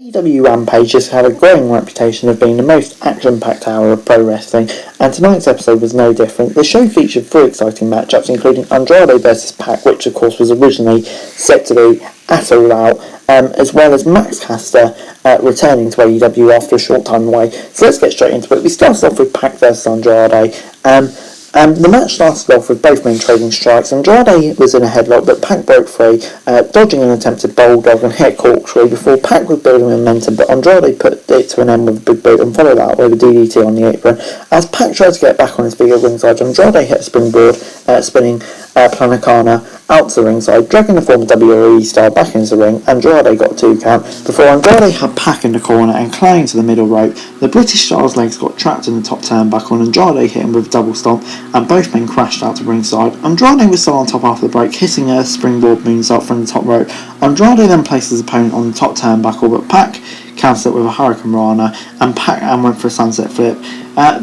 AEW Rampage has had a growing reputation of being the most action-packed hour of pro wrestling, and tonight's episode was no different. The show featured 3 exciting matchups, including Andrade vs Pac, which of course was originally set to be at All Out, as well as Max Caster returning to AEW after a short time away. So let's get straight into it. We started off with Pac vs Andrade. The match started off with both men trading strikes. Andrade was in a headlock, but Pac broke free, dodging an attempted bulldog and hit a corkscrew before Pac was building momentum, but Andrade put it to an end with a big boot and followed that with a DDT on the apron. As Pac tried to get back on his feet at ringside, Andrade hit a springboard, spinning Planacana out to the ringside, dragging the former WWE star back into the ring. Andrade got a 2 count before Andrade had Pac in the corner and climbing to the middle rope. The British star's legs got trapped in the top turnbuckle and Andrade hit him with a double stomp, and both men crashed out to ringside. Andrade was still on top after the break, hitting a springboard moonsault from the top rope. Andrade then placed his opponent on the top turnbuckle, but Pac countered it with a Hurricane Rana and went for a sunset flip.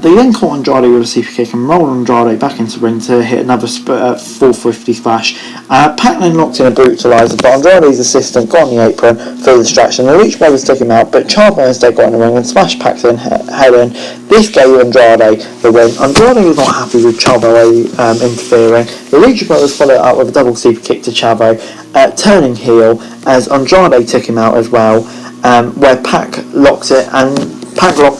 They then caught Andrade with a super kick and rolled Andrade back into the ring to hit another 450 splash. Pac then locked in a brutalizer, but Andrade's assistant got on the apron for the distraction. The Reach Brothers took him out, but Chavo instead got in the ring and smashed Pac's head in. This gave Andrade the win. Andrade was not happy with Chavo interfering. The Reach Brothers followed up with a double super kick to Chavo, turning heel as Andrade took him out as well, where Pac locked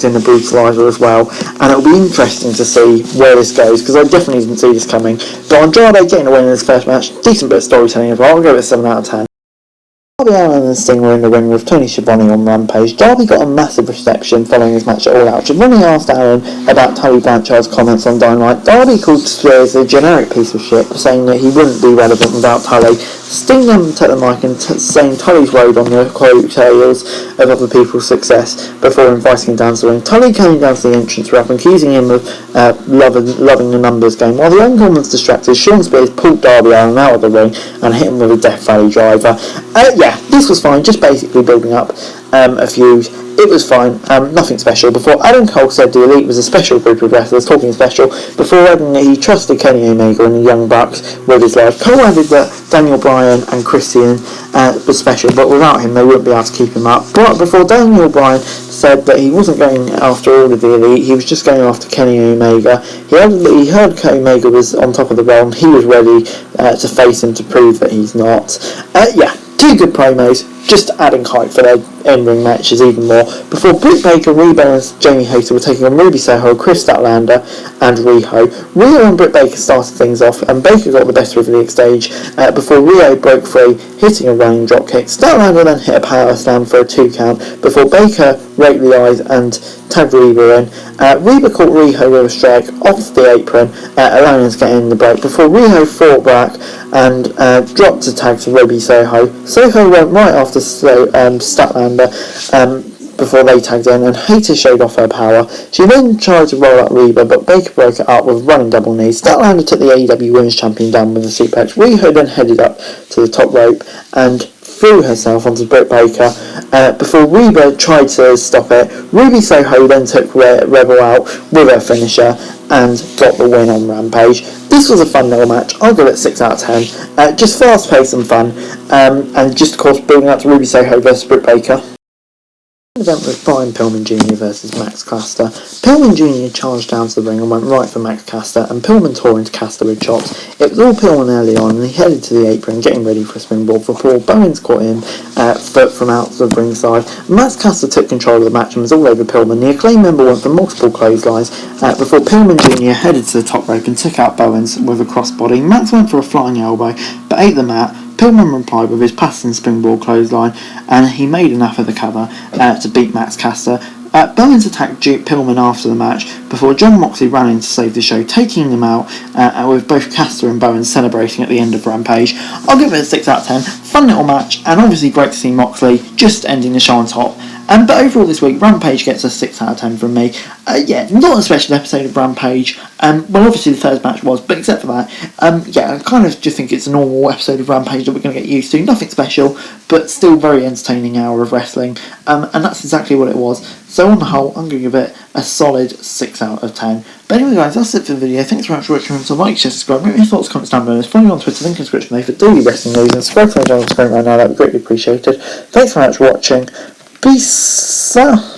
in the brutalizer as well, and it'll be interesting to see where this goes, because I definitely didn't see this coming. But Andrade getting a win in his first match, decent bit of storytelling as well. I'll give it a 7 out of 10. Darby Allin and Sting were in the ring with Tony Schiavone on Rampage. Darby got a massive reception following his match at All Out. Schiavone asked Allin about Tully Blanchard's comments on Dynamite. Darby called Spears a generic piece of shit, saying that he wouldn't be relevant without Tully. Sting then took the mic and saying Tully's rode on the coattails of other people's success before inviting him down to the ring. Tully came down to the entrance ramp, accusing him of loving the numbers game. While the young woman's distracted, Sean Spears pulled Darby Allin out of the ring and hit him with a Death Valley driver. This was fine, just basically building up a feud. It was fine, nothing special. Before Adam Cole said the Elite was a special group of wrestlers, talking special, before adding that he trusted Kenny Omega and the Young Bucks with his life. Cole added that Daniel Bryan and Christian was special, but without him they wouldn't be able to keep him up. But before Daniel Bryan said that he wasn't going after all of the Elite, he was just going after Kenny Omega. He added that he heard Kenny Omega was on top of the world and he was ready to face him to prove that he's not. 2 good promos, just adding hype for their in-ring matches even more. Before Britt Baker, Reba and Jamie Hayter were taking on Ruby Soho, Chris Statlander and Riho. Rio and Britt Baker started things off and Baker got the better of the exchange before Rio broke free, hitting a running dropkick. Statlander then hit a power slam for a 2 count before Baker raked the eyes and tagged Reba in. Reba caught Riho with a strike off the apron, allowing him to get in the break before Riho fought back and dropped a tag to Ruby Soho. Soho went right after Statlander before they tagged in, and Hayter showed off her power. She then tried to roll up Reba, but Baker broke it up with a running double knee. Statlander took the AEW Women's Champion down with a suplex. Riho then headed up to the top rope and threw herself onto Britt Baker before Reba tried to stop it. Ruby Soho then took Rebel out with her finisher and got the win on Rampage. This was a fun little match. I'll give it 6 out of 10. Just fast paced and fun, and just of course building up to Ruby Soho versus Britt Baker. The event was Brian Pillman Jr. versus Max Caster. Pillman Jr. charged down to the ring and went right for Max Caster, and Pillman tore into Caster with chops. It was all Pillman early on, and he headed to the apron getting ready for a springboard before Bowens caught him foot from out the ringside. Max Caster took control of the match and was all over Pillman. The Acclaim member went for multiple clotheslines before Pillman Jr. headed to the top rope and took out Bowens with a crossbody. Max went for a flying elbow but ate the mat. Pillman replied with his passing springboard clothesline, and he made enough of the cover to beat Max Caster. Bowens attacked Pillman after the match before John Moxley ran in to save the show, taking him out with both Caster and Bowens celebrating at the end of Rampage. I'll give it a 6 out of 10. Fun little match, and obviously great to see Moxley just ending the show on top. But overall this week, Rampage gets a 6 out of 10 from me. Not a special episode of Rampage. Well, obviously the first match was, but except for that, I kind of just think it's a normal episode of Rampage that we're going to get used to. Nothing special, but still very entertaining hour of wrestling. And that's exactly what it was. So on the whole, I'm going to give it a solid 6 out of 10. But anyway guys, that's it for the video. Thanks very much for watching. So like, share, subscribe, make your thoughts, comments down below. Follow me on Twitter, link in the description below for daily wrestling news, and subscribe to my channel right now, that would be greatly appreciated. Thanks very much for watching. Peace out.